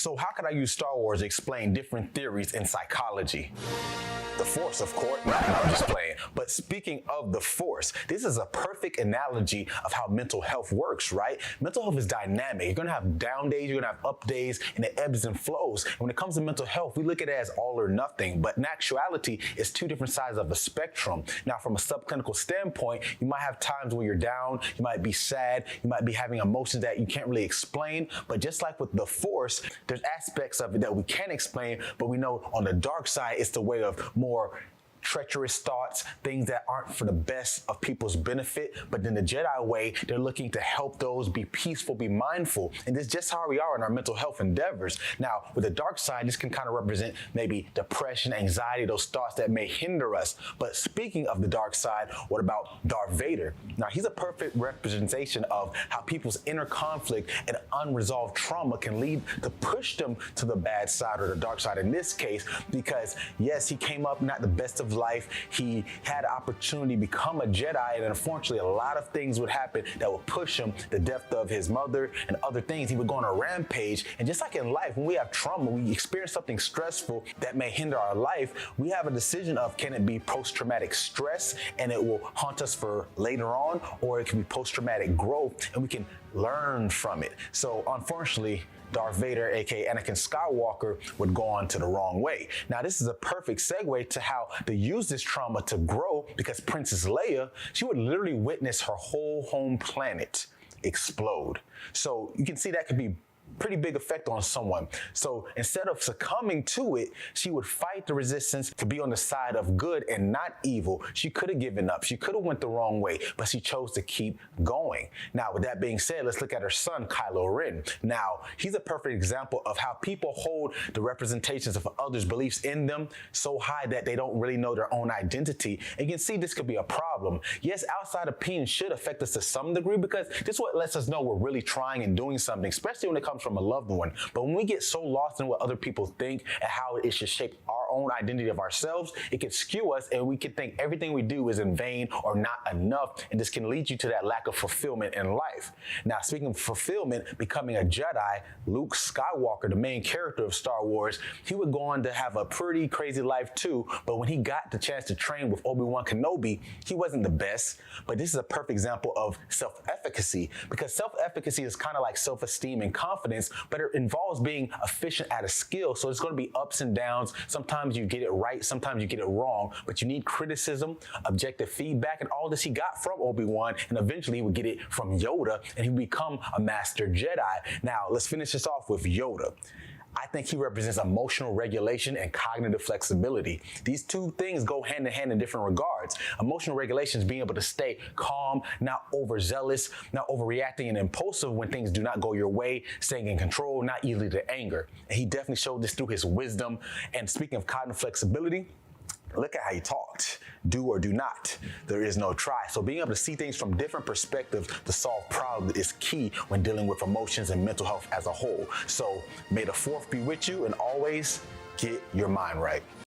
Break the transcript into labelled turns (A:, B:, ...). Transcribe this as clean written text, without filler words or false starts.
A: So how could I use Star Wars to explain different theories in psychology? The Force, of course. No, I'm just playing. But speaking of the Force, this is a perfect analogy of how mental health works, right? Mental health is dynamic. You're going to have down days, you're going to have up days, and it ebbs and flows. And when it comes to mental health, we look at it as all or nothing. But in actuality, it's two different sides of a spectrum. Now, from a subclinical standpoint, you might have times where you're down, you might be sad, you might be having emotions that you can't really explain. But just like with the Force, there's aspects of it that we can't explain, but we know on the dark side, it's the way of more treacherous thoughts, things that aren't for the best of people's benefit. But then the Jedi way, they're looking to help those be peaceful, be mindful. And this is just how we are in our mental health endeavors. Now, with the dark side, this can kind of represent maybe depression, anxiety, those thoughts that may hinder us. But speaking of the dark side, what about Darth Vader? Now, he's a perfect representation of how people's inner conflict and unresolved trauma can lead to push them to the bad side or the dark side in this case, because yes, he came up not the best of life. He had an opportunity to become a Jedi, and unfortunately a lot of things would happen that would push him, the death of his mother and other things. He would go on a rampage. And just like in life, when we have trauma, we experience something stressful that may hinder our life, we have a decision of, can it be post-traumatic stress and it will haunt us for later on, or it can be post-traumatic growth and we can learn from it. So unfortunately, Darth Vader, aka Anakin Skywalker, would go on to the wrong way. Now, this is a perfect segue to how they use this trauma to grow, because Princess Leia, she would literally witness her whole home planet explode. So you can see that could be pretty big effect on someone. So instead of succumbing to it, she would fight the resistance to be on the side of good and not evil. She could have given up. She could have went the wrong way, but she chose to keep going. Now, with that being said, let's look at her son, Kylo Ren. Now, he's a perfect example of how people hold the representations of others' beliefs in them so high that they don't really know their own identity. And you can see this could be a problem. Yes, outside opinion should affect us to some degree, because this is what lets us know we're really trying and doing something, especially when it comes from a loved one. But when we get so lost in what other people think and how it should shape our own identity of ourselves, it can skew us and we can think everything we do is in vain or not enough. And this can lead you to that lack of fulfillment in life. Now, speaking of fulfillment, becoming a Jedi, Luke Skywalker, the main character of Star Wars, he would go on to have a pretty crazy life too. But when he got the chance to train with Obi-Wan Kenobi, he wasn't the best. But this is a perfect example of self-efficacy, because self-efficacy is kind of like self-esteem and confidence, but it involves being efficient at a skill. So it's going to be ups and downs. Sometimes you get it right, sometimes you get it wrong, but you need criticism, objective feedback, and all this he got from Obi-Wan, and eventually he would get it from Yoda, and he would become a master Jedi. Now, let's finish this off with Yoda. I think he represents emotional regulation and cognitive flexibility. These two things go hand in hand in different regards. Emotional regulation is being able to stay calm, not overzealous, not overreacting and impulsive when things do not go your way, staying in control, not easily to anger. And he definitely showed this through his wisdom. And speaking of cognitive flexibility, look at how he talked. Do or do not. There is no try. So being able to see things from different perspectives to solve problems is key when dealing with emotions and mental health as a whole. So may the fourth be with you, and always get your mind right.